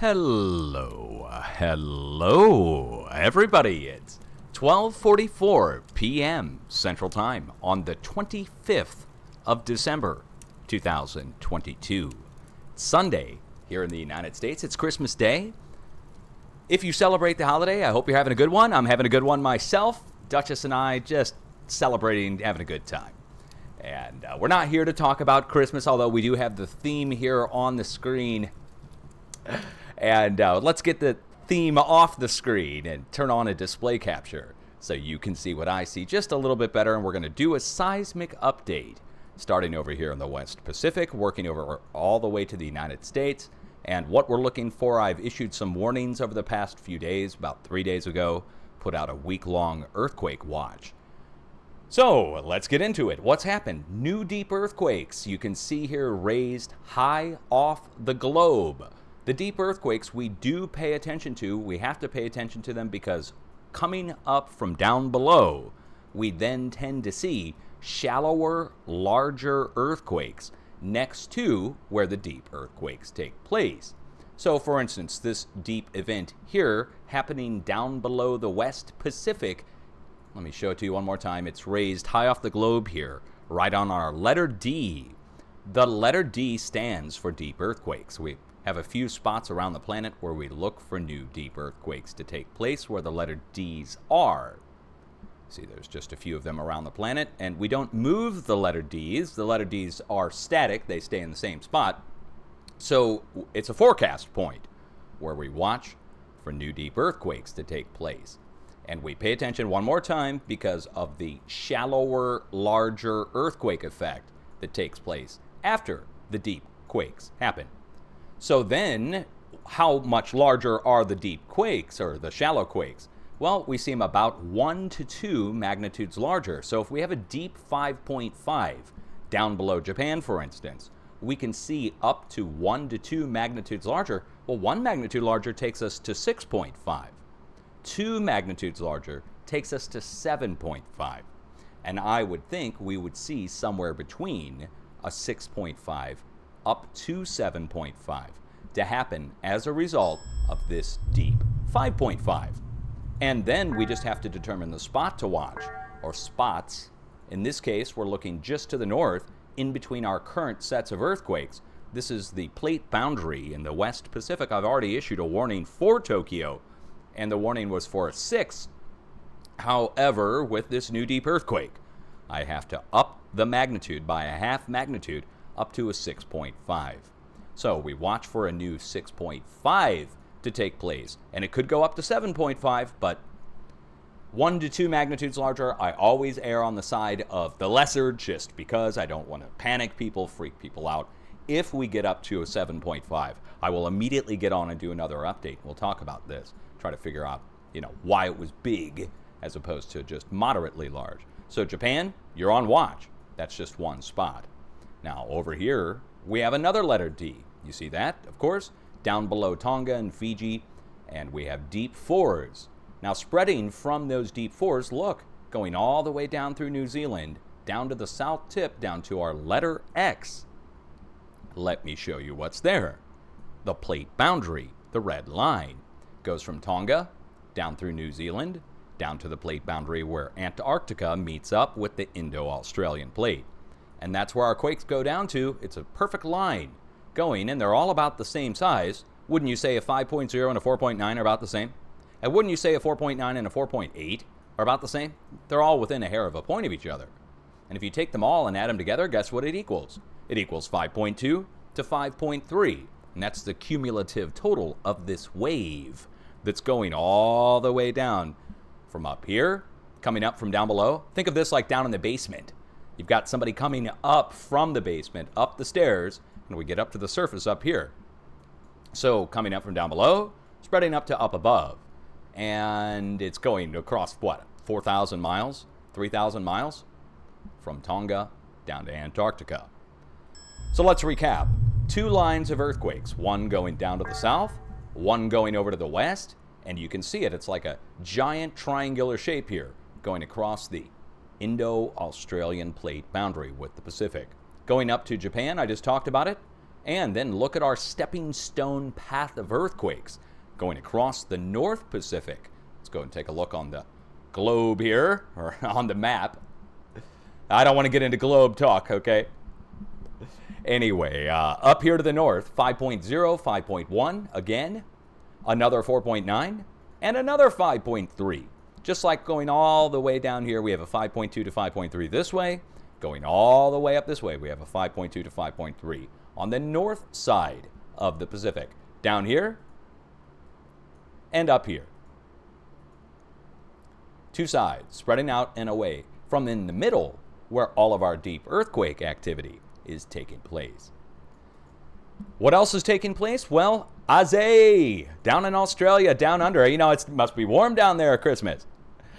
Hello, everybody. It's 12:44 p.m. Central Time on the 25th of December, 2022. Sunday here in the United States. It's Christmas Day. If you celebrate the holiday, I hope you're having a good one. I'm having a good one myself. Duchess and I just celebrating, having a good time. And we're not here to talk about Christmas, although we do have the theme here on the screen. And let's get the theme off the screen and turn on a display capture so you can see what I see just a little bit better. And we're going to do a seismic update starting over here in the West Pacific, working over all the way to the United States. And what we're looking for, I've issued some warnings over the past few days. About 3 days ago, put out a week-long earthquake watch. So let's get into it. What's happened? New deep earthquakes. You can see here raised high off the globe. The deep earthquakes we do pay attention to. We have to pay attention to them because coming up from down below, we then tend to see shallower, larger earthquakes next to where the deep earthquakes take place. So for instance, this deep event here happening down below the West Pacific, let me show it to you one more time. It's raised high off the globe here, right on our letter D. The letter D stands for deep earthquakes. We have a few spots around the planet where we look for new deep earthquakes to take place where the letter D's are. See, there's just a few of them around the planet, and we don't move the letter D's. The letter D's are static. They stay in the same spot. So it's a forecast point where we watch for new deep earthquakes to take place. And we pay attention one more time because of the shallower, larger earthquake effect that takes place after the deep quakes happen. So then, how much larger are the deep quakes or the shallow quakes? Well, we see them about 1 to 2 magnitudes larger. So if we have a deep 5.5 down below Japan, for instance, we can see up to 1 to 2 magnitudes larger. Well, 1 magnitude larger takes us to 6.5. 2 magnitudes larger takes us to 7.5. And I would think we would see somewhere between a 6.5 up to 7.5 to happen as a result of this deep 5.5. And then we just have to determine the spot to watch, or spots. In this case, we're looking just to the north in between our current sets of earthquakes. This is the plate boundary in the West Pacific. I've already issued a warning for Tokyo, and the warning was for a 6. However, with this new deep earthquake, I have to up the magnitude by a half magnitude up to a 6.5. So we watch for a new 6.5 to take place, and it could go up to 7.5, but 1 to 2 magnitudes larger, I always err on the side of the lesser just because I don't want to panic people, freak people out. If we get up to a 7.5, I will immediately get on and do another update. We'll talk about this, try to figure out, why it was big as opposed to just moderately large. So Japan, you're on watch. That's just one spot. Now over here, we have another letter D. You see that, of course, down below Tonga and Fiji, and we have deep 4s. Now spreading from those deep 4s, look, going all the way down through New Zealand, down to the south tip, down to our letter X. Let me show you what's there. The plate boundary, the red line, goes from Tonga, down through New Zealand, down to the plate boundary where Antarctica meets up with the Indo-Australian plate. And that's where our quakes go down to. It's a perfect line going, and they're all about the same size. Wouldn't you say a 5.0 and a 4.9 are about the same? And wouldn't you say a 4.9 and a 4.8 are about the same? They're all within a hair of a point of each other. And if you take them all and add them together, guess what it equals? It equals 5.2 to 5.3. And that's the cumulative total of this wave that's going all the way down from up here, coming up from down below. Think of this like down in the basement. You've got somebody coming up from the basement, up the stairs, and we get up to the surface up here. So coming up from down below, spreading up to up above. And it's going across, 4,000 miles, 3,000 miles? From Tonga down to Antarctica. So let's recap. 2 lines of earthquakes, one going down to the south, one going over to the west, and you can see it. It's like a giant triangular shape here, going across the Indo-Australian plate boundary with the Pacific. Going up to Japan, I just talked about it. And then look at our stepping stone path of earthquakes going across the North Pacific. Let's go and take a look on the globe here, or on the map. I don't want to get into globe talk, okay? Anyway, up here to the north, 5.0, 5.1, again, another 4.9, and another 5.3. Just like going all the way down here, we have a 5.2 to 5.3 this way. Going all the way up this way, we have a 5.2 to 5.3 on the north side of the Pacific. Down here and up here. Two sides, spreading out and away from in the middle where all of our deep earthquake activity is taking place. What else is taking place? Well, Azay, down in Australia, down under. You know, it must be warm down there at Christmas.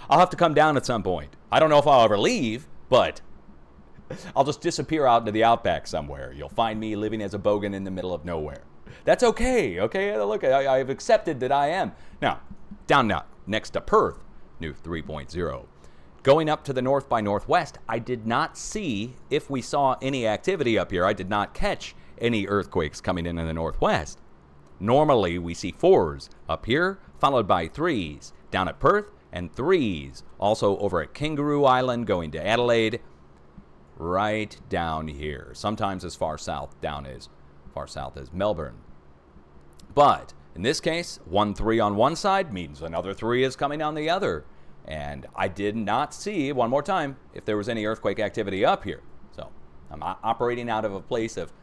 I'll have to come down at some point. I don't know if I'll ever leave, but I'll just disappear out into the outback somewhere. You'll find me living as a bogan in the middle of nowhere. That's okay, okay? Look, I've accepted that I am. Now, down now, next to Perth, new 3.0. Going up to the north by northwest, I did not see if we saw any activity up here. I did not catch any earthquakes coming in the northwest. Normally, we see 4s up here, followed by 3s down at Perth, and 3s also over at Kangaroo Island, going to Adelaide, right down here. Sometimes as far south as Melbourne. But in this case, 1 3 on one side means another 3 is coming on the other. And I did not see, one more time, if there was any earthquake activity up here. So I'm operating out of a place of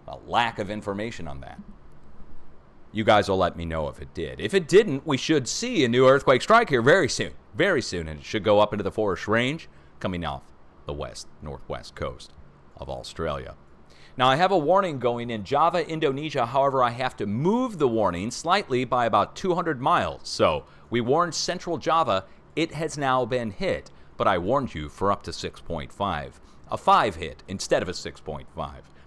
a lack of information on that. You guys will let me know if it did. If it didn't, we should see a new earthquake strike here very soon. Very soon. And it should go up into the Forest Range, coming off the northwest coast of Australia. Now, I have a warning going in Java, Indonesia. However, I have to move the warning slightly by about 200 miles. So we warned Central Java. It has now been hit, but I warned you for up to 6.5. A 5 hit instead of a 6.5.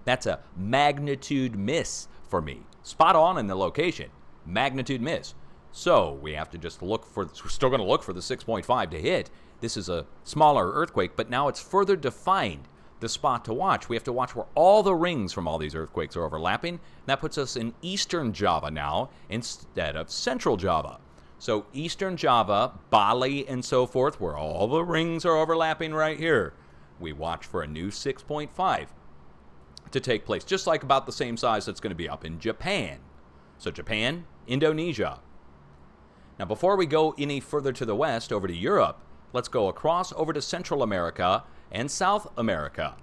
That's a magnitude miss for me. Spot on in the location. Magnitude miss. So we have to just we're still going to look for the 6.5 to hit. This is a smaller earthquake, but now it's further defined the spot to watch. We have to watch where all the rings from all these earthquakes are overlapping. That puts us in Eastern Java now instead of Central Java. So Eastern Java, Bali, and so forth, where all the rings are overlapping right here, we watch for a new 6.5 to take place, just like about the same size that's going to be up in Japan. So Japan, Indonesia. Now, before we go any further to the west, over to Europe, let's go across over to Central America and South America.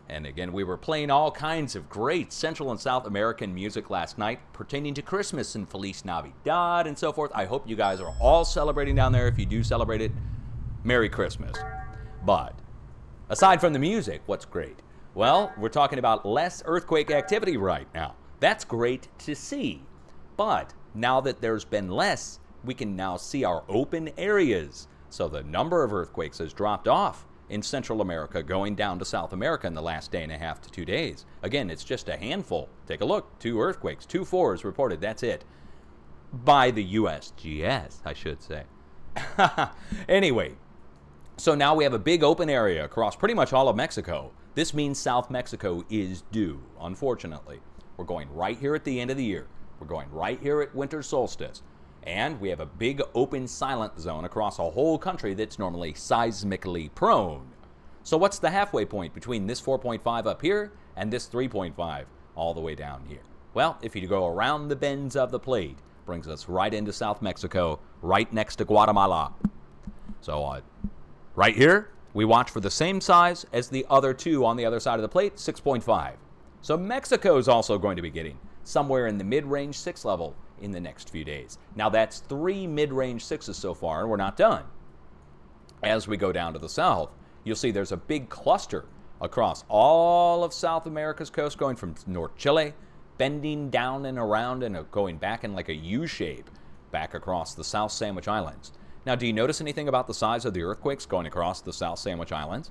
And again, we were playing all kinds of great Central and South American music last night pertaining to Christmas and Feliz Navidad and so forth. I hope you guys are all celebrating down there. If you do celebrate it, Merry Christmas. But aside from the music, what's great? Well, we're talking about less earthquake activity right now. That's great to see. But now that there's been less, we can now see our open areas. So the number of earthquakes has dropped off in Central America, going down to South America in the last day and a half to 2 days. Again, it's just a handful. Take a look. 2 earthquakes, 2 4s reported. That's it. By the USGS, I should say. Anyway, so now we have a big open area across pretty much all of Mexico. This means South Mexico is due, unfortunately. We're going right here at the end of the year. We're going right here at winter solstice. And we have a big open silent zone across a whole country that's normally seismically prone. So what's the halfway point between this 4.5 up here and this 3.5 all the way down here? Well, if you go around the bends of the plate, brings us right into South Mexico, right next to Guatemala. So right here, we watch for the same size as the other 2 on the other side of the plate, 6.5. So Mexico is also going to be getting somewhere in the mid-range 6 level in the next few days. Now that's 3 mid-range 6s so far, and we're not done. As we go down to the south, you'll see there's a big cluster across all of South America's coast, going from North Chile, bending down and around and going back in like a U shape back across the South Sandwich Islands. Now, do you notice anything about the size of the earthquakes going across the South Sandwich Islands?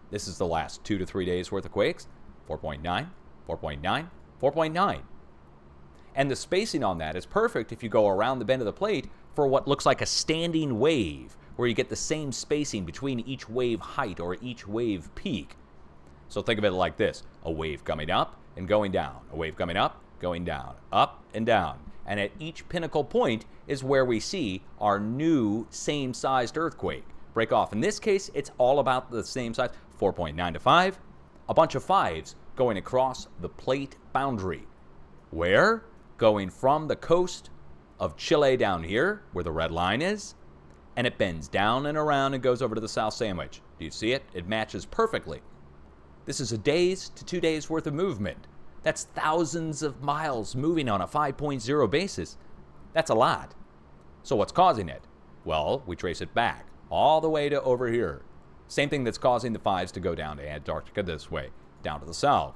This is the last 2 to 3 days worth of quakes. 4.9, 4.9, 4.9. And the spacing on that is perfect if you go around the bend of the plate for what looks like a standing wave, where you get the same spacing between each wave height or each wave peak. So think of it like this. A wave coming up and going down. A wave coming up, going down. Up and down. And at each pinnacle point is where we see our new same-sized earthquake break off. In this case, it's all about the same size, 4.9 to 5. A bunch of 5s going across the plate boundary. Where? Going from the coast of Chile down here, where the red line is, and it bends down and around and goes over to the South Sandwich. Do you see it? It matches perfectly. This is a day's to 2 days worth of movement. That's thousands of miles moving on a 5.0 basis. That's a lot. So what's causing it? Well, we trace it back all the way to over here. Same thing that's causing the 5s to go down to Antarctica this way, down to the south.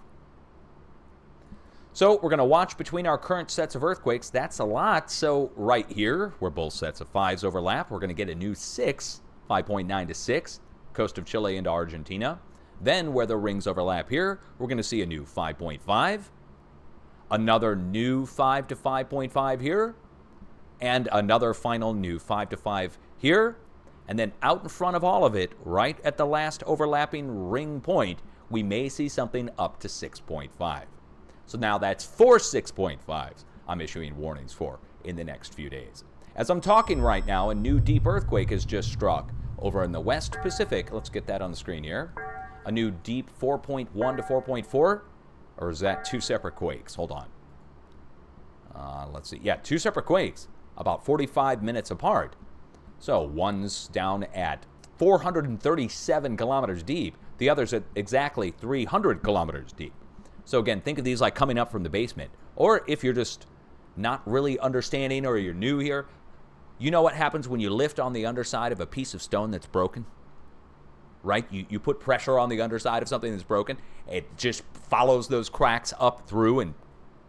So we're going to watch between our current sets of earthquakes. That's a lot. So right here, where both sets of 5s overlap, we're going to get a new 6, 5.9 to 6, coast of Chile into Argentina. Then where the rings overlap here, we're going to see a new 5.5, another new 5 to 5.5 here, and another final new 5 to 5 here. And then out in front of all of it, right at the last overlapping ring point, we may see something up to 6.5. So now that's 4 6.5s I'm issuing warnings for in the next few days. As I'm talking right now, a new deep earthquake has just struck over in the West Pacific. Let's get that on the screen here. A new deep 4.1 to 4.4, or is that 2 separate quakes? Hold on. Let's see. Yeah, 2 separate quakes, about 45 minutes apart. So one's down at 437 kilometers deep. The other's at exactly 300 kilometers deep. So again, think of these like coming up from the basement. Or if you're just not really understanding or you're new here, you know what happens when you lift on the underside of a piece of stone that's broken? Right? You put pressure on the underside of something that's broken. It just follows those cracks up through and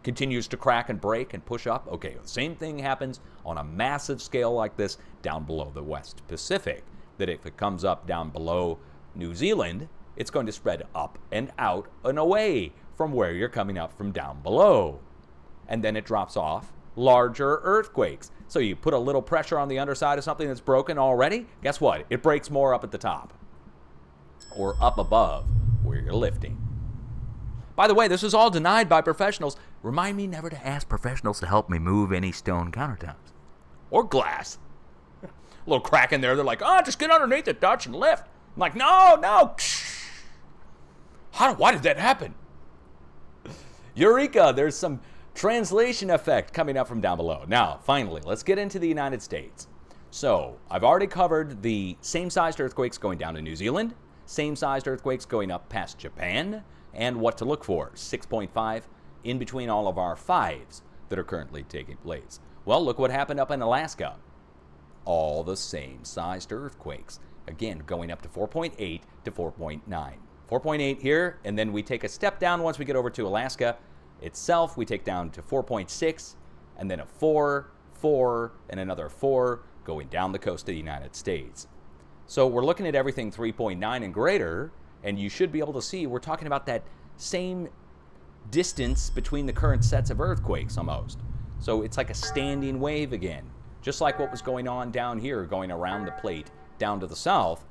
continues to crack and break and push up. Okay, the same thing happens on a massive scale like this down below the West Pacific. That if it comes up down below New Zealand, it's going to spread up and out and away from where you're coming up from down below. And then it drops off larger earthquakes. So you put a little pressure on the underside of something that's broken already, guess what? It breaks more up at the top or up above where you're lifting. By the way, this is all denied by professionals. Remind me never to ask professionals to help me move any stone countertops or glass. A little crack in there. They're like, just get underneath it, Dutch, and lift. I'm like, no. Why did that happen? Eureka, there's some translation effect coming up from down below. Now, finally, let's get into the United States. So, I've already covered the same-sized earthquakes going down to New Zealand, same-sized earthquakes going up past Japan, and what to look for, 6.5 in between all of our 5s that are currently taking place. Well, look what happened up in Alaska. All the same-sized earthquakes. Again, going up to 4.8 to 4.9. 4.8 here, and then we take a step down once we get over to Alaska itself. We take down to 4.6, and then a 4, 4, and another 4 going down the coast of the United States. So we're looking at everything 3.9 and greater, and you should be able to see we're talking about that same distance between the current sets of earthquakes almost. So it's like a standing wave again, just like what was going on down here, going around the plate down to the south.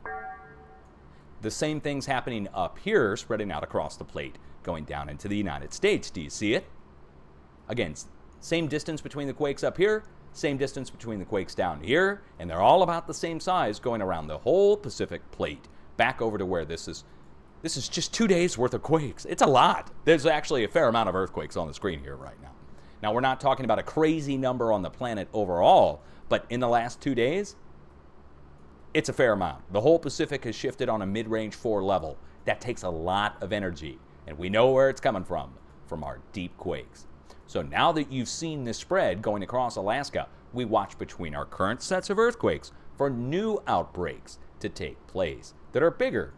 The same thing's happening up here, spreading out across the plate, going down into the United States. Do you see it? Again, same distance between the quakes up here, same distance between the quakes down here, and they're all about the same size going around the whole Pacific plate, back over to where this is just 2 days worth of quakes. It's a lot. There's actually a fair amount of earthquakes on the screen here right now. Now, we're not talking about a crazy number on the planet overall, but in the last 2 days, it's a fair amount. The whole Pacific has shifted on a mid-range 4 level. That takes a lot of energy, and we know where it's coming from our deep quakes. So now that you've seen this spread going across Alaska, we watch between our current sets of earthquakes for new outbreaks to take place that are bigger.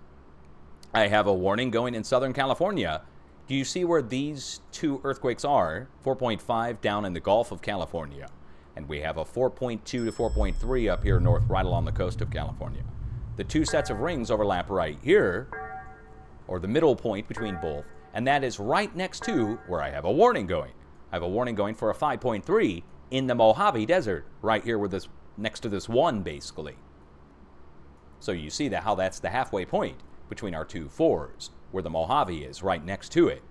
I have a warning going in Southern California. Do you see where these 2 earthquakes are? 4.5 down in the Gulf of California. And we have a 4.2 to 4.3 up here north, right along the coast of California. The 2 sets of rings overlap right here, or the middle point between both, and that is right next to where I have a warning going. I have a warning going for a 5.3 in the Mojave Desert, right here with this next to this 1, basically. So you see how that's the halfway point between our 2 4s where the Mojave is, right next to it.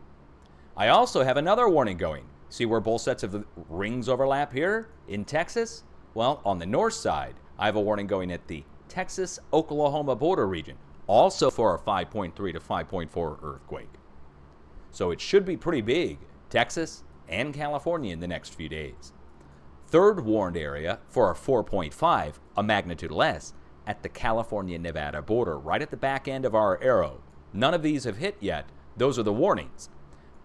I also have another warning going. See where both sets of the rings overlap here in Texas? Well, on the north side, I have a warning going at the Texas-Oklahoma border region, also for a 5.3 to 5.4 earthquake. So it should be pretty big, Texas and California in the next few days. Third warned area for a 4.5, a magnitude less, at the California-Nevada border, right at the back end of our arrow. None of these have hit yet. Those are the warnings.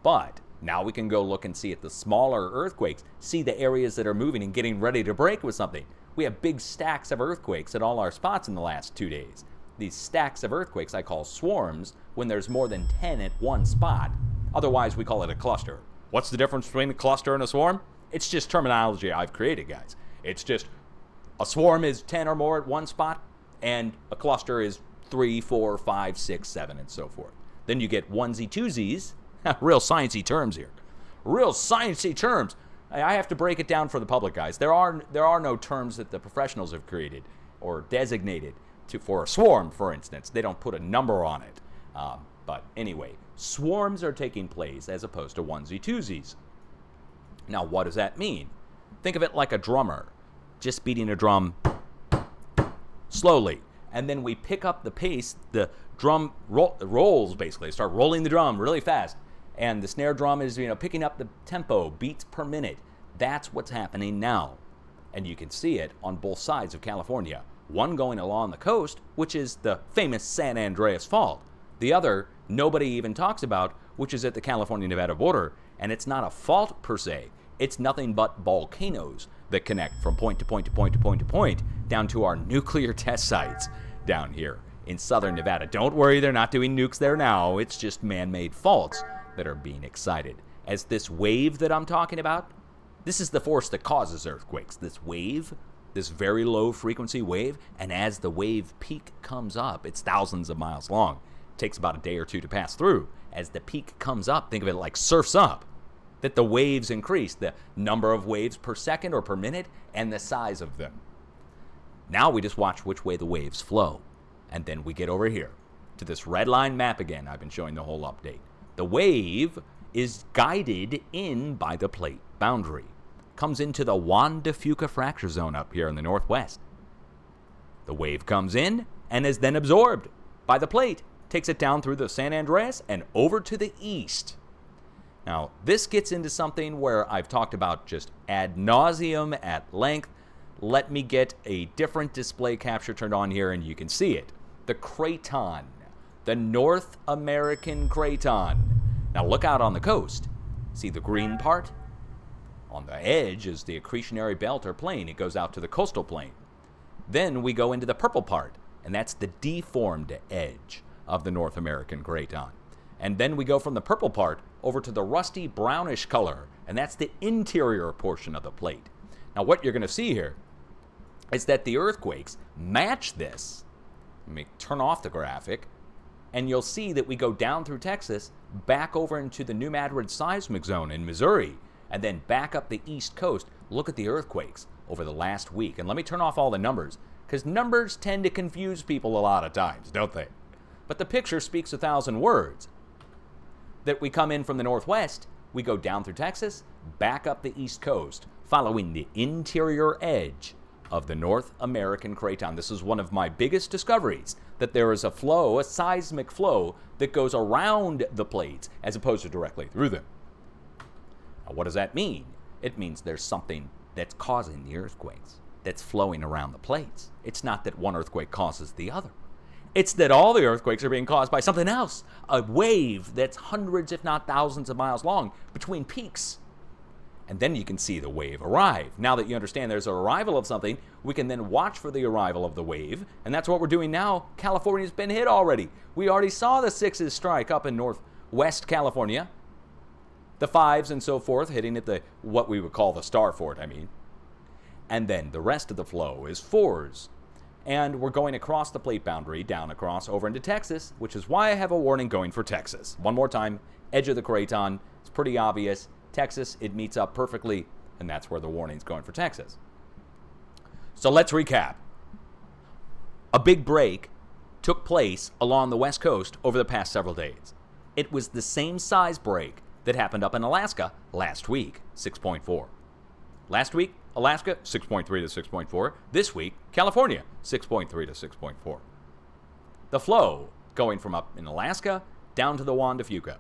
But now we can go look and see at the smaller earthquakes, see the areas that are moving and getting ready to break with something. We have big stacks of earthquakes at all our spots in the last 2 days. These stacks of earthquakes I call swarms when there's more than 10 at one spot. Otherwise, we call it a cluster. What's the difference between a cluster and a swarm? It's just terminology I've created, guys. It's just a swarm is 10 or more at one spot, and a cluster is 3, 4, 5, 6, 7, and so forth. Then you get onesie, twosies. Real sciencey terms here. Real sciencey terms. I have to break it down for the public, guys. There are no terms that the professionals have created or designated for a swarm, for instance. They don't put a number on it. But anyway, swarms are taking place as opposed to onesie, twosies. Now, what does that mean? Think of it like a drummer, just beating a drum slowly. And then we pick up the pace, the drum rolls, basically. Start rolling the drum really fast. And the snare drum is, picking up the tempo, beats per minute. That's what's happening now. And you can see it on both sides of California. One going along the coast, which is the famous San Andreas Fault. The other, nobody even talks about, which is at the California-Nevada border. And it's not a fault per se. It's nothing but volcanoes that connect from point to point to point to point to point down to our nuclear test sites down here in southern Nevada. Don't worry, they're not doing nukes there now. It's just man-made faults that are being excited. As this wave that I'm talking about, this is the force that causes earthquakes. This wave, this very low frequency wave, and as the wave peak comes up, it's thousands of miles long. It takes about a day or two to pass through. As the peak comes up, think of it like surfs up, that the waves increase, the number of waves per second or per minute, and the size of them. Now we just watch which way the waves flow. And then we get over here to this red line map again. I've been showing the whole update. The wave is guided in by the plate boundary. Comes into the Juan de Fuca fracture zone up here in the northwest. The wave comes in and is then absorbed by the plate. Takes it down through the San Andreas and over to the east. Now, this gets into something where I've talked about just ad nauseum at length. Let me get a different display capture turned on here and you can see it. The craton. The North American craton. Now look out on the coast. See the green part? On the edge is the accretionary belt or plain. It goes out to the coastal plain. Then we go into the purple part, and that's the deformed edge of the North American craton. And then we go from the purple part over to the rusty brownish color, and that's the interior portion of the plate. Now what you're going to see here is that the earthquakes match this. Let me turn off the graphic, and you'll see that we go down through Texas, back over into the New Madrid seismic zone in Missouri, and then back up the east coast. Look at the earthquakes over the last week. And let me turn off all the numbers, because numbers tend to confuse people a lot of times, don't they? But the picture speaks 1,000 words. That we come in from the northwest, we go down through Texas, back up the east coast, following the interior edge of the North American craton. This is one of my biggest discoveries, that there is a flow, a seismic flow, that goes around the plates as opposed to directly through them. Now, what does that mean? It means there's something that's causing the earthquakes, that's flowing around the plates. It's not that one earthquake causes the other. It's that all the earthquakes are being caused by something else, a wave that's hundreds, if not thousands of miles long between peaks. And then you can see the wave arrive. Now that you understand there's an arrival of something, we can then watch for the arrival of the wave, and that's what we're doing now. California's been hit already. We already saw the 6s strike up in northwest California, the 5s and so forth hitting at the what we would call the star fort, and then the rest of the flow is 4s. And we're going across the plate boundary, down across, over into Texas, which is why I have a warning going for Texas. One more time, edge of the craton. It's pretty obvious. Texas, it meets up perfectly, and that's where the warning's going for Texas. So let's recap. A big break took place along the west coast over the past several days. It was the same size break that happened up in Alaska last week, 6.4. Last week, Alaska, 6.3 to 6.4. This week, California, 6.3 to 6.4. The flow going from up in Alaska down to the Juan de Fuca.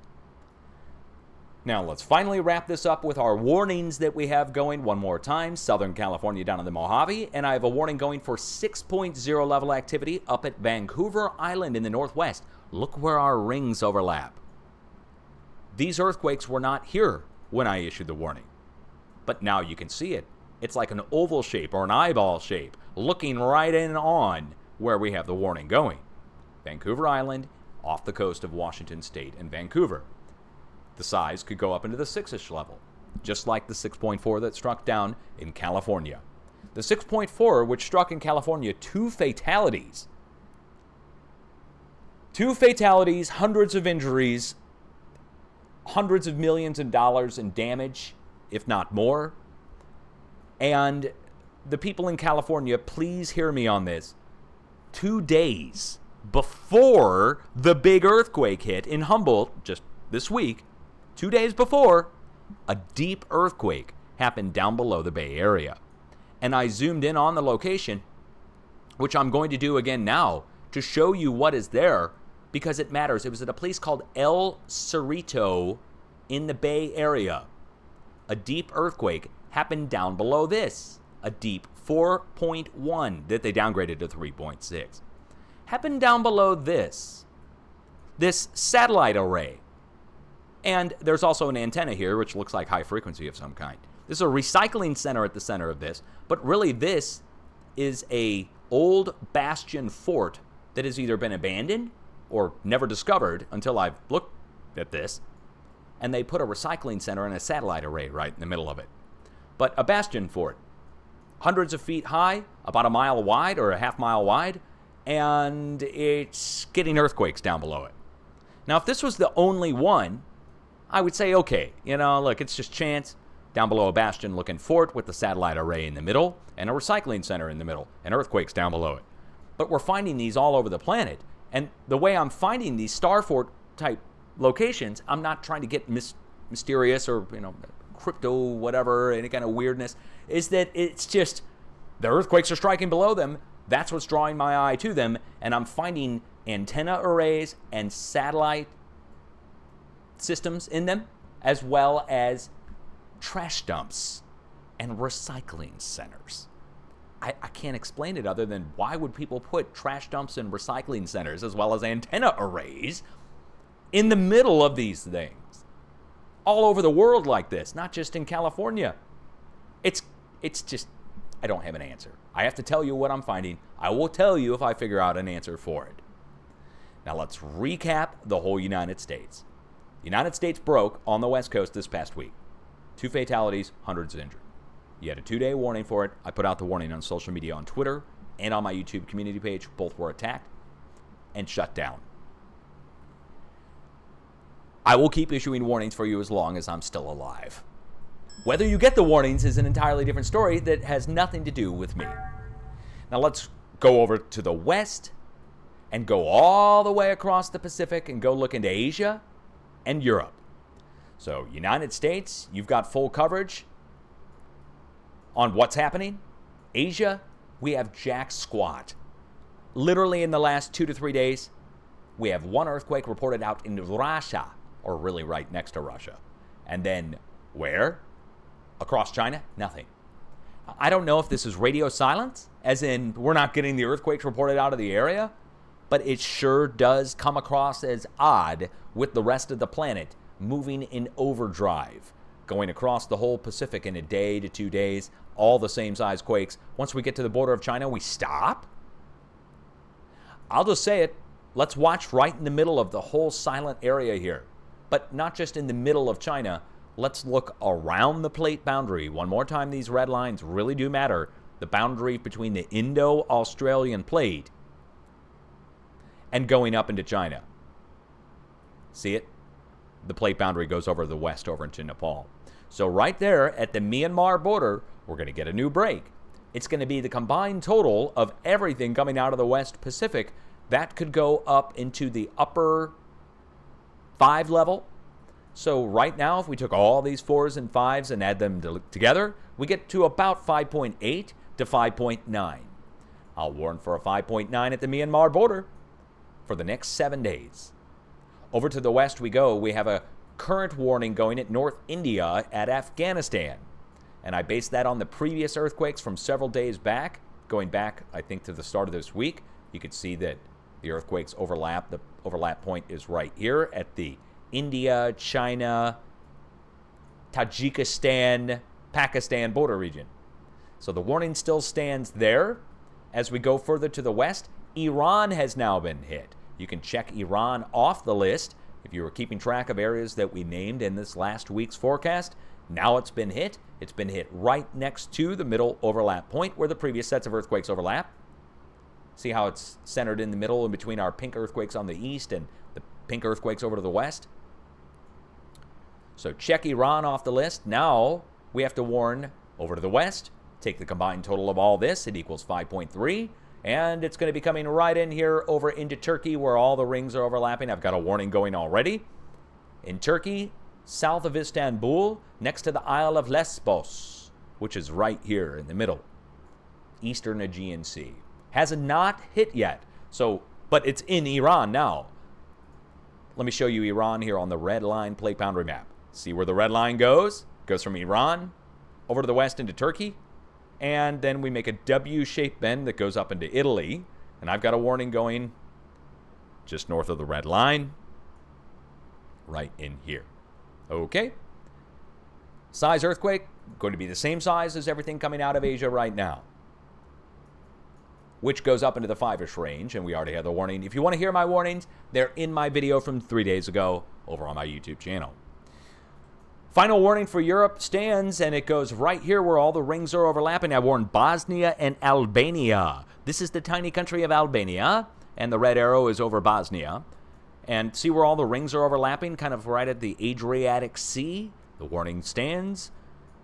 Now, let's finally wrap this up with our warnings that we have going one more time. Southern California down in the Mojave, and I have a warning going for 6.0 level activity up at Vancouver Island in the northwest. Look where our rings overlap. These earthquakes were not here when I issued the warning, but now you can see it. It's like an oval shape or an eyeball shape, looking right in on where we have the warning going. Vancouver Island, off the coast of Washington State and Vancouver. The size could go up into the 6-ish level, just like the 6.4 that struck down in California. The 6.4, which struck in California, 2 fatalities. 2 fatalities, hundreds of injuries, hundreds of millions of dollars in damage, if not more. And the people in California, please hear me on this. 2 days before the big earthquake hit in Humboldt, just this week, 2 days before, a deep earthquake happened down below the Bay Area. And I zoomed in on the location, which I'm going to do again now, to show you what is there, because it matters. It was at a place called El Cerrito in the Bay Area. A deep earthquake happened down below this, a deep 4.1 that they downgraded to 3.6. Happened down below this satellite array. And there's also an antenna here, which looks like high frequency of some kind. There's a recycling center at the center of this, but really this is a old bastion fort that has either been abandoned or never discovered until I've looked at this. And they put a recycling center and a satellite array right in the middle of it. But a bastion fort, hundreds of feet high, about a mile wide or a half mile wide, and it's getting earthquakes down below it. Now, if this was the only one, I would say, okay, look, it's just chance. Down below a bastion-looking fort with the satellite array in the middle and a recycling center in the middle and earthquakes down below it. But we're finding these all over the planet. And the way I'm finding these star fort type locations, I'm not trying to get mysterious or, crypto whatever, any kind of weirdness, is that it's just the earthquakes are striking below them. That's what's drawing my eye to them. And I'm finding antenna arrays and satellite systems in them, as well as trash dumps and recycling centers. I can't explain it other than why would people put trash dumps and recycling centers as well as antenna arrays in the middle of these things all over the world like this, not just in California. It's just, I don't have an answer. I have to tell you what I'm finding. I will tell you if I figure out an answer for it. Now let's recap the whole United States. The United States broke on the West Coast this past week. 2 fatalities, hundreds injured. You had a 2-day warning for it. I put out the warning on social media on Twitter and on my YouTube community page. Both were attacked and shut down. I will keep issuing warnings for you as long as I'm still alive. Whether you get the warnings is an entirely different story that has nothing to do with me. Now let's go over to the west and go all the way across the Pacific and go look into Asia and Europe. So United States, you've got full coverage on what's happening. Asia, we have jack squat. Literally in the last 2 to 3 days, we have 1 earthquake reported out in Russia, or really right next to Russia. And then where? Across China? Nothing. I don't know if this is radio silence, as in we're not getting the earthquakes reported out of the area, but it sure does come across as odd with the rest of the planet moving in overdrive, going across the whole Pacific in a day to 2 days, all the same size quakes. Once we get to the border of China, we stop? I'll just say it. Let's watch right in the middle of the whole silent area here. But not just in the middle of China. Let's look around the plate boundary. One more time, these red lines really do matter. The boundary between the Indo-Australian plate and going up into China. See it? The plate boundary goes over the west, over into Nepal. So right there at the Myanmar border, we're going to get a new break. It's going to be the combined total of everything coming out of the West Pacific. That could go up into the upper 5 level. So right now, if we took all these 4s and 5s and add them together, we get to about 5.8 to 5.9. I'll warn for a 5.9 at the Myanmar border for the next 7 days. Over to the west we go. We have a current warning going at North India at Afghanistan. And I based that on the previous earthquakes from several days back, going back, I think, to the start of this week. You could see that the earthquakes overlap. The overlap point is right here at the India, China, Tajikistan, Pakistan border region. So the warning still stands there. As we go further to the west, Iran has now been hit. You can check Iran off the list. If you were keeping track of areas that we named in this last week's forecast, now it's been hit. It's been hit right next to the middle overlap point where the previous sets of earthquakes overlap. See how it's centered in the middle in between our pink earthquakes on the east and the pink earthquakes over to the west? So check Iran off the list. Now we have to warn over to the west. Take the combined total of all this. It equals 5.3. And it's going to be coming right in here over into Turkey where all the rings are overlapping. I've got a warning going already. In Turkey, south of Istanbul, next to the Isle of Lesbos, which is right here in the middle. Eastern Aegean Sea. Has not hit yet. But it's in Iran now. Let me show you Iran here on the red line plate boundary map. See where the red line goes? Goes from Iran over to the west into Turkey. And then we make a W-shaped bend that goes up into Italy. And I've got a warning going just north of the red line. Right in here. Okay. Size earthquake, going to be the same size as everything coming out of Asia right now. Which goes up into the 5-ish range, and we already have the warning. If you want to hear my warnings, they're in my video from 3 days ago over on my YouTube channel. Final warning for Europe stands, and it goes right here where all the rings are overlapping. I warned Bosnia and Albania. This is the tiny country of Albania, and the red arrow is over Bosnia. And see where all the rings are overlapping, kind of right at the Adriatic Sea? The warning stands.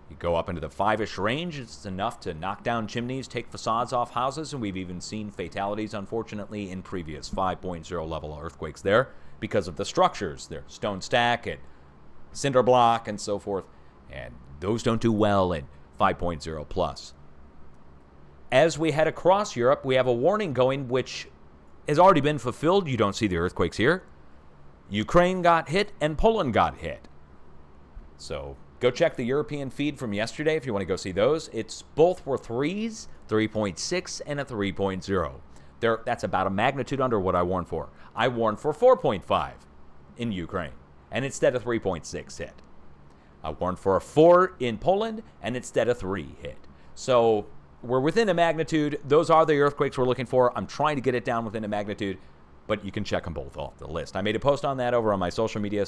You go up into the 5-ish range. It's enough to knock down chimneys, take facades off houses, and we've even seen fatalities, unfortunately, in previous 5.0 level earthquakes there because of the structures. They're stone stack and cinder block and so forth, and those don't do well in 5.0 plus. As we head across Europe, we have a warning going which has already been fulfilled. You don't see the earthquakes here. Ukraine got hit and Poland got hit. So go check the European feed from yesterday if you want to go see those. Both were 3s, 3.6, and a 3.0. That's about a magnitude under what I warned for. I warned for 4.5 in Ukraine, and instead of 3.6 hit. I warned for a 4 in Poland, and instead of 3 hit. So we're within a magnitude. Those are the earthquakes we're looking for. I'm trying to get it down within a magnitude, but you can check them both off the list. I made a post on that over on my social media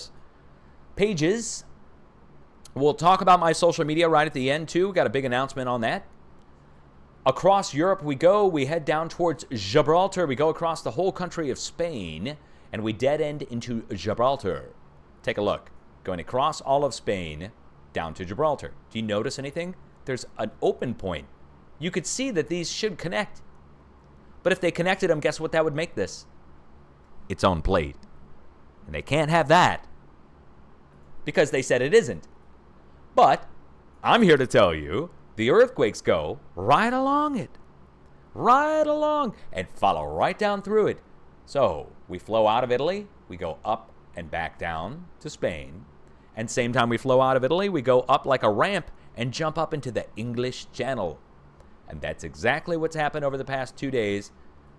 pages. We'll talk about my social media right at the end, too. Got a big announcement on that. Across Europe we go. We head down towards Gibraltar. We go across the whole country of Spain, and we dead end into Gibraltar. Take a look. Going across all of Spain down to Gibraltar. Do you notice anything? There's an open point. You could see that these should connect. But if they connected them, guess what that would make this? Its own plate. And they can't have that because they said it isn't. But I'm here to tell you the earthquakes go right along it. Right along and follow right down through it. So we flow out of Italy, we go up and back down to Spain. And same time we flow out of Italy, we go up like a ramp and jump up into the English Channel. And that's exactly what's happened over the past 2 days.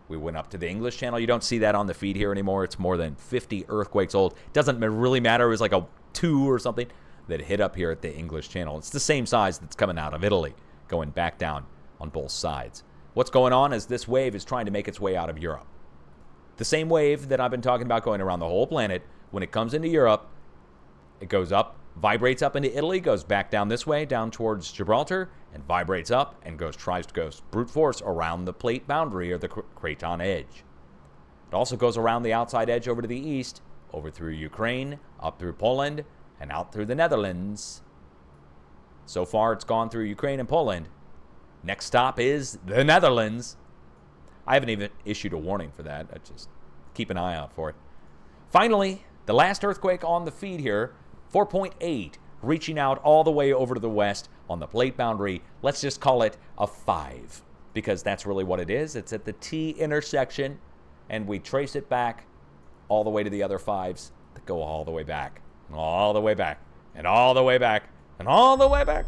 We went up to the English Channel. You don't see that on the feed here anymore. It's more than 50 earthquakes old. Doesn't really matter. It was like a 2 or something that hit up here at the English Channel. It's the same size that's coming out of Italy, going back down on both sides. What's going on is this wave is trying to make its way out of Europe. The same wave that I've been talking about going around the whole planet, when it comes into Europe, it goes up, vibrates up into Italy, goes back down this way, down towards Gibraltar, and vibrates up and tries to go brute force around the plate boundary or the Craton edge. It also goes around the outside edge over to the east, over through Ukraine, up through Poland, and out through the Netherlands. So far, it's gone through Ukraine and Poland. Next stop is the Netherlands. I haven't even issued a warning for that. I just keep an eye out for it. Finally, The last earthquake on the feed here, 4.8, reaching out all the way over to the west on the plate boundary. Let's just call it a 5, because that's really what it is. It's at the T intersection, and we trace it back all the way to the other 5s that go all the way back, and all the way back, and all the way back, and all the way back.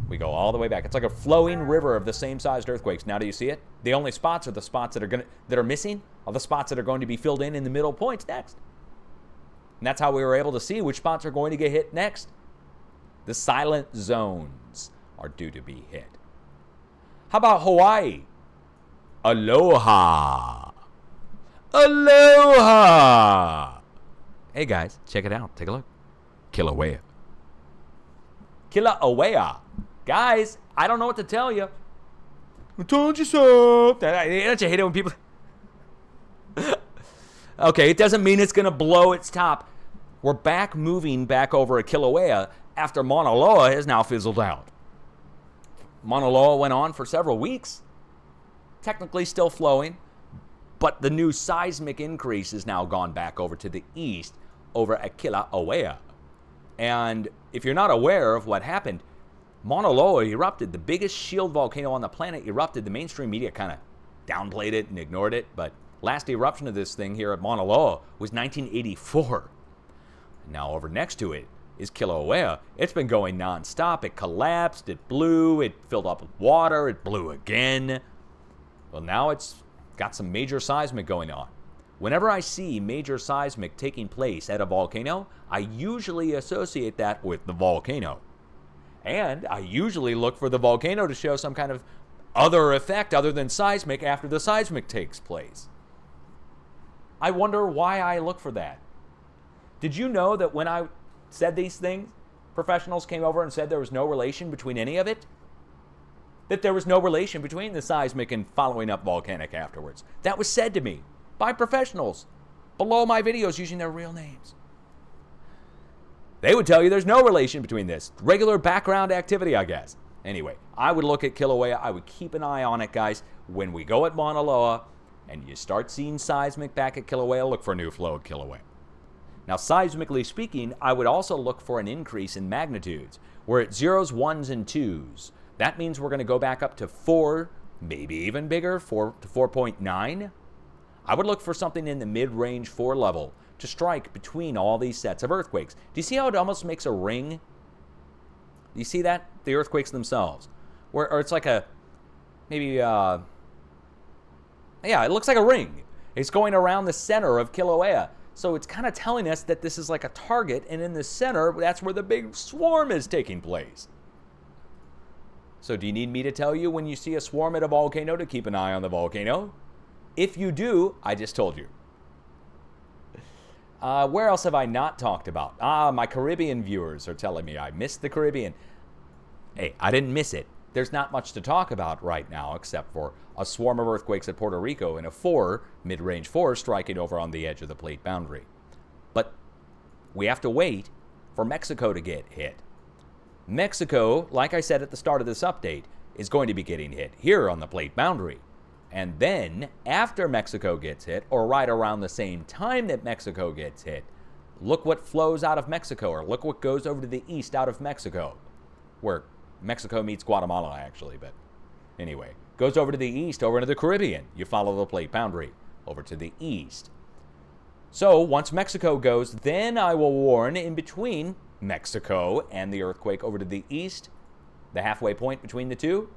We go all the way back. It's like a flowing river of the same sized earthquakes. Now do you see it? The only spots are the spots that are missing, are the spots that are going to be filled in the middle points next. And that's how we were able to see which spots are going to get hit next. The silent zones are due to be hit. How about Hawaii? Aloha. Aloha. Hey guys, check it out. Take a look. Kilauea. Kilauea. Guys, I don't know what to tell you. I told you so. Don't you hate it when people... Okay, it doesn't mean it's going to blow its top. We're moving back over a Kilauea after Mauna Loa has now fizzled out. Mauna Loa went on for several weeks, technically still flowing, but the new seismic increase has now gone back over to the east over at Kilauea. And if you're not aware of what happened, Mauna Loa erupted. The biggest shield volcano on the planet erupted. The mainstream media kind of downplayed it and ignored it, but last eruption of this thing here at Mauna Loa was 1984. Now over next to it is Kilauea. It's been going nonstop. It collapsed, it blew, it filled up with water, it blew again. Well, now it's got some major seismic going on. Whenever I see major seismic taking place at a volcano, I usually associate that with the volcano. And I usually look for the volcano to show some kind of other effect other than seismic after the seismic takes place. I wonder why I look for that. Did you know that when I said these things, professionals came over and said there was no relation between any of it? That there was no relation between the seismic and following up volcanic afterwards. That was said to me by professionals below my videos using their real names. They would tell you there's no relation between this. Regular background activity, I guess. Anyway, I would look at Kilauea. I would keep an eye on it, guys. When we go at Mauna Loa and you start seeing seismic back at Kilauea, look for a new flow at Kilauea. Now, seismically speaking, I would also look for an increase in magnitudes. We're at 0s, 1s, and 2s. That means we're going to go back up to 4, maybe even bigger, 4 to 4.9. I would look for something in the mid-range 4 level to strike between all these sets of earthquakes. Do you see how it almost makes a ring? Do you see that? The earthquakes themselves. Or it's like a, maybe, yeah, it looks like a ring. It's going around the center of Kilauea. So it's kind of telling us that this is like a target, and in the center, that's where the big swarm is taking place. So do you need me to tell you when you see a swarm at a volcano to keep an eye on the volcano? If you do, I just told you. Where else have I not talked about? My Caribbean viewers are telling me I missed the Caribbean. Hey, I didn't miss it. There's not much to talk about right now except for a swarm of earthquakes at Puerto Rico and a 4, mid-range 4, striking over on the edge of the plate boundary. But we have to wait for Mexico to get hit. Mexico, like I said at the start of this update, is going to be getting hit here on the plate boundary. And then, after Mexico gets hit, or right around the same time that Mexico gets hit, look what flows out of Mexico, or look what goes over to the east out of Mexico, where Mexico meets Guatemala, actually, but anyway, goes over to the east, over into the Caribbean. You follow the plate boundary over to the east. So, once Mexico goes, then I will warn in between Mexico and the earthquake over to the east, the halfway point between the two.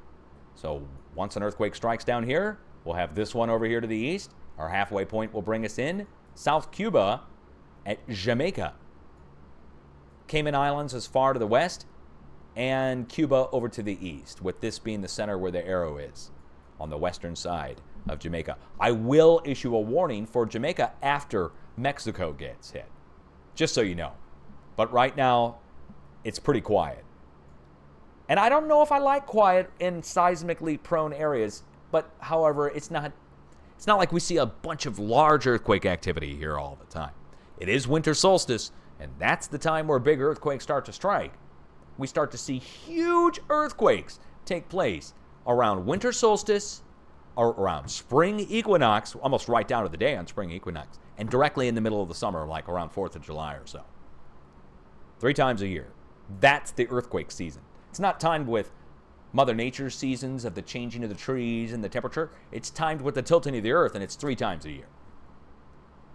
So, once an earthquake strikes down here, we'll have this one over here to the east. Our halfway point will bring us in South Cuba at Jamaica. Cayman Islands as far to the west, and Cuba over to the east, with this being the center where the arrow is, on the western side of Jamaica. I will issue a warning for Jamaica after Mexico gets hit, just so you know. But right now, it's pretty quiet. And I don't know if I like quiet in seismically prone areas, but however, it's not like we see a bunch of large earthquake activity here all the time. It is winter solstice, and that's the time where big earthquakes start to strike. We start to see huge earthquakes take place around winter solstice, or around spring equinox, almost right down to the day on spring equinox, and directly in the middle of the summer, like around 4th of July or so. 3 times a year. That's the earthquake season. It's not timed with Mother Nature's seasons of the changing of the trees and the temperature. It's timed with the tilting of the earth, and it's 3 times a year.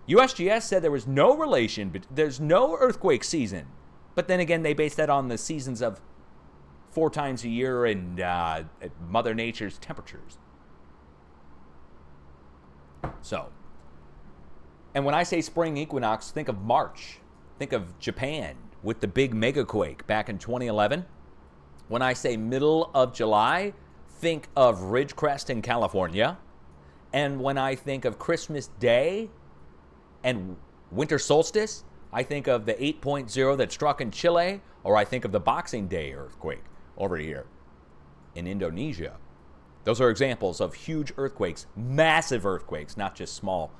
USGS said there was no relation, but there's no earthquake season. But then again, they based that on the seasons of 4 times a year and Mother Nature's temperatures. So, and when I say spring equinox, think of March. Think of Japan with the big megaquake back in 2011. When I say middle of July, think of Ridgecrest in California. And when I think of Christmas Day and winter solstice, I think of the 8.0 that struck in Chile, or I think of the Boxing Day earthquake over here in Indonesia. Those are examples of huge earthquakes, massive earthquakes, not just small,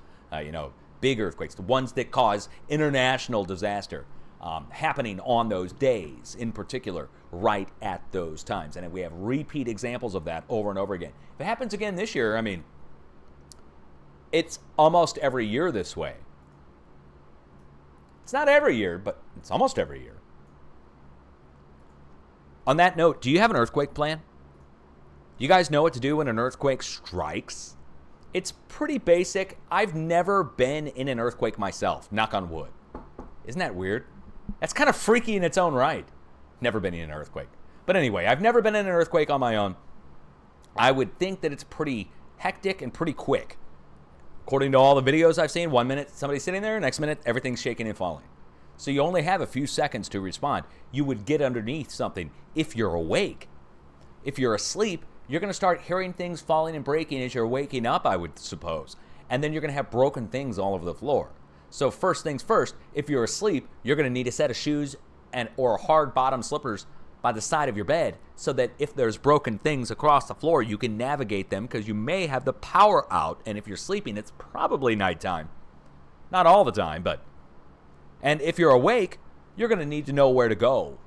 big earthquakes, the ones that cause international disaster happening on those days, in particular, right at those times. And we have repeat examples of that over and over again. If it happens again this year, I mean, it's almost every year this way. It's not every year, but it's almost every year. On that note, do you have an earthquake plan? Do you guys know what to do when an earthquake strikes? It's pretty basic. I've never been in an earthquake myself, knock on wood. Isn't that weird? That's kind of freaky in its own right. Never been in an earthquake. But anyway, I've never been in an earthquake on my own. I would think that it's pretty hectic and pretty quick. According to all the videos I've seen, 1 minute somebody's sitting there, next minute everything's shaking and falling. So you only have a few seconds to respond. You would get underneath something if you're awake. If you're asleep, you're going to start hearing things falling and breaking as you're waking up, I would suppose. And then you're going to have broken things all over the floor. So first things first, if you're asleep, you're going to need a set of shoes or hard bottom slippers by the side of your bed so that if there's broken things across the floor, you can navigate them because you may have the power out. And if you're sleeping, it's probably nighttime. Not all the time, but. And if you're awake, you're going to need to know where to go.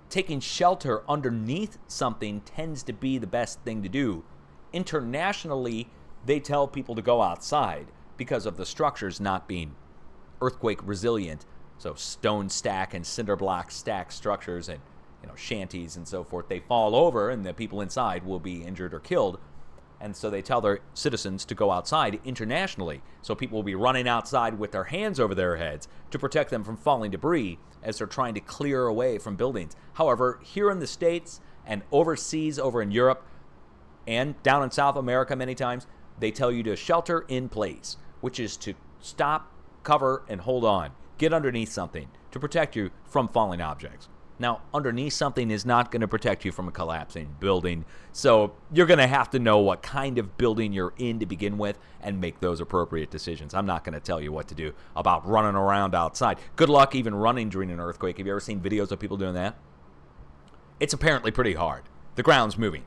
Taking shelter underneath something tends to be the best thing to do. Internationally, they tell people to go outside because of the structures not being earthquake resilient. So stone stack and cinder block stack structures and shanties and so forth, they fall over and the people inside will be injured or killed. And so they tell their citizens to go outside internationally. So people will be running outside with their hands over their heads to protect them from falling debris as they're trying to clear away from buildings. However, here in the States and overseas over in Europe and down in South America many times, they tell you to shelter in place, which is to stop, cover, and hold on. Get underneath something to protect you from falling objects. Now, underneath something is not going to protect you from a collapsing building, so you're going to have to know what kind of building you're in to begin with and make those appropriate decisions. I'm not going to tell you what to do about running around outside. Good luck even running during an earthquake. Have you ever seen videos of people doing that? It's apparently pretty hard. The ground's moving.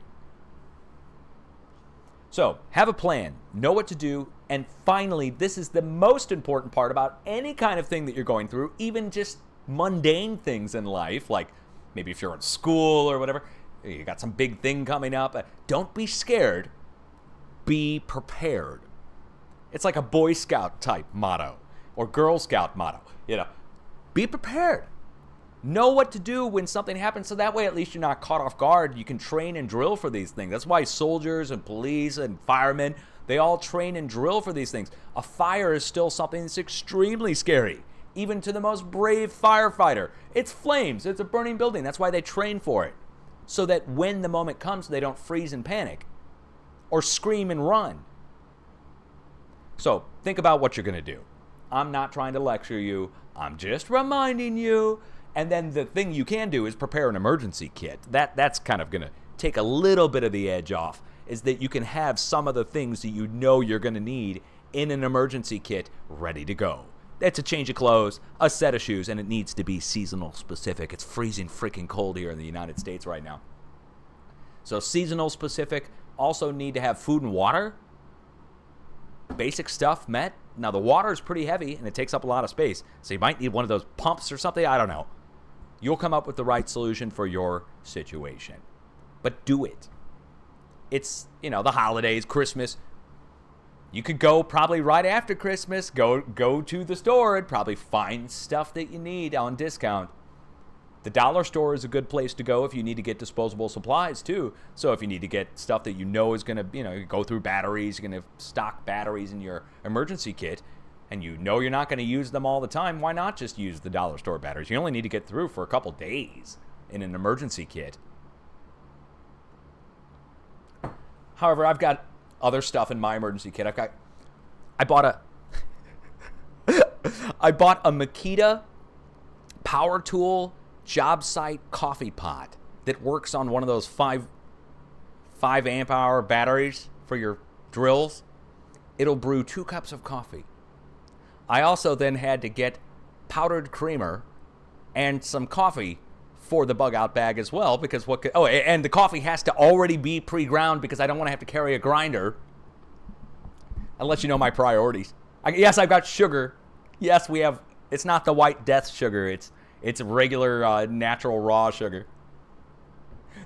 So, have a plan, know what to do, and finally, this is the most important part about any kind of thing that you're going through, even just mundane things in life, like maybe if you're in school or whatever, you got some big thing coming up. Don't be scared. Be prepared. It's like a Boy Scout type motto or Girl Scout motto. Be prepared. Know what to do when something happens, so that way at least you're not caught off guard. You can train and drill for these things. That's why soldiers and police and firemen, they all train and drill for these things. A fire is still something that's extremely scary, even to the most brave firefighter. It's flames. It's a burning building. That's why they train for it, so that when the moment comes, they don't freeze and panic or scream and run. So think about what you're going to do. I'm not trying to lecture you. I'm just reminding you. And then the thing you can do is prepare an emergency kit. That's kind of going to take a little bit of the edge off, is that you can have some of the things that you know you're going to need in an emergency kit ready to go. It's a change of clothes, a set of shoes, and it needs to be seasonal specific. It's freezing freaking cold here in the United States right now. So seasonal specific, also need to have food and water. Basic stuff met. Now the water is pretty heavy and it takes up a lot of space, so you might need one of those pumps or something. I don't know. You'll come up with the right solution for your situation. But do it. It's, the holidays, Christmas. You could go probably right after Christmas, go to the store and probably find stuff that you need on discount. The dollar store is a good place to go if you need to get disposable supplies too. So if you need to get stuff that you know is going to, go through batteries, you're going to stock batteries in your emergency kit, and you know you're not going to use them all the time, why not just use the dollar store batteries? You only need to get through for a couple days in an emergency kit. However, I've got other stuff in my emergency kit. I bought a Makita power tool job site coffee pot that works on one of those 5 amp hour batteries for your drills. It'll brew 2 cups of coffee. I also then had to get powdered creamer and some coffee for the bug out bag as well, because and the coffee has to already be pre-ground because I don't want to have to carry a grinder. I'll let you know my priorities. Yes, I've got sugar. Yes, it's not the White Death sugar. It's regular natural raw sugar.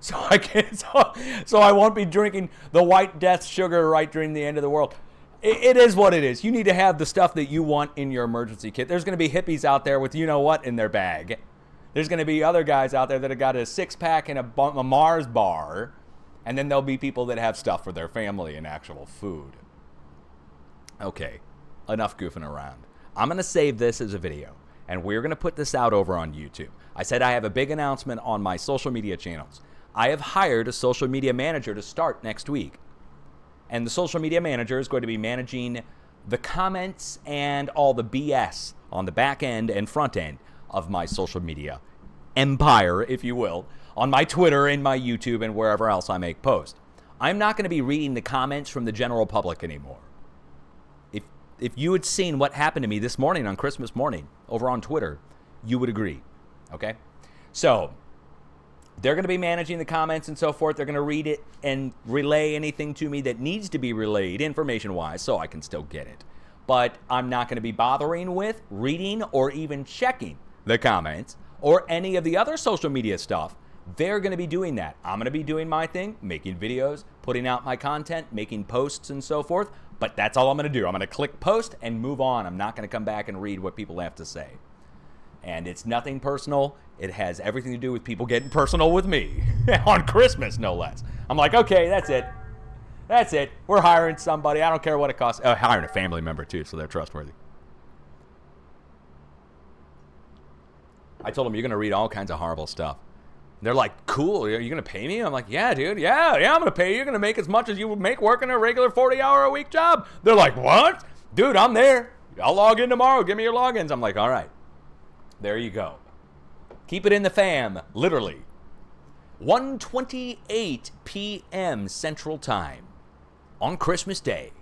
So I won't be drinking the White Death sugar right during the end of the world. It is what it is. You need to have the stuff that you want in your emergency kit. There's going to be hippies out there with you-know-what in their bag. There's going to be other guys out there that have got a 6-pack and a Mars bar. And then there'll be people that have stuff for their family and actual food. Okay, enough goofing around. I'm going to save this as a video, and we're going to put this out over on YouTube. I said I have a big announcement on my social media channels. I have hired a social media manager to start next week. And the social media manager is going to be managing the comments and all the BS on the back end and front end of my social media empire, if you will, on my Twitter and my YouTube and wherever else I make posts. I'm not going to be reading the comments from the general public anymore. If you had seen what happened to me this morning on Christmas morning over on Twitter, you would agree, okay? So they're going to be managing the comments and so forth. They're going to read it and relay anything to me that needs to be relayed information-wise so I can still get it. But I'm not going to be bothering with reading or even checking the comments or any of the other social media stuff. They're going to be doing that. I'm going to be doing my thing, making videos, putting out my content, making posts and so forth. But that's all I'm going to do. I'm going to click post and move on. I'm not going to come back and read what people have to say. And it's nothing personal. It has everything to do with people getting personal with me. On Christmas, no less. I'm like, okay, that's it. That's it. We're hiring somebody. I don't care what it costs. Hiring a family member, too, so they're trustworthy. I told them, you're going to read all kinds of horrible stuff. They're like, cool, are you going to pay me? I'm like, yeah, dude, yeah, I'm going to pay you. You're going to make as much as you would make working a regular 40-hour-a-week job. They're like, what? Dude, I'm there. I'll log in tomorrow. Give me your logins. I'm like, all right. There you go. Keep it in the fam, literally. 1:28 p.m. Central Time on Christmas Day.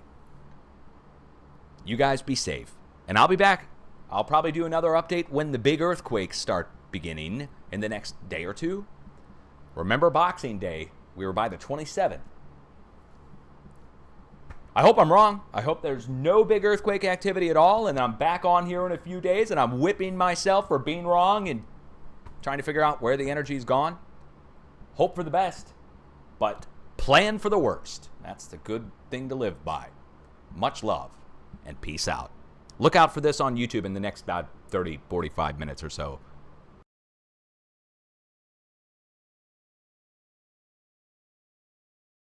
You guys be safe. And I'll be back. I'll probably do another update when the big earthquakes start beginning in the next day or two. Remember Boxing Day? We were by the 27th. I hope I'm wrong. I hope there's no big earthquake activity at all, and I'm back on here in a few days, and I'm whipping myself for being wrong and trying to figure out where the energy's gone. Hope for the best, but plan for the worst. That's the good thing to live by. Much love, and peace out. Look out for this on YouTube in the next about 30, 45 minutes or so.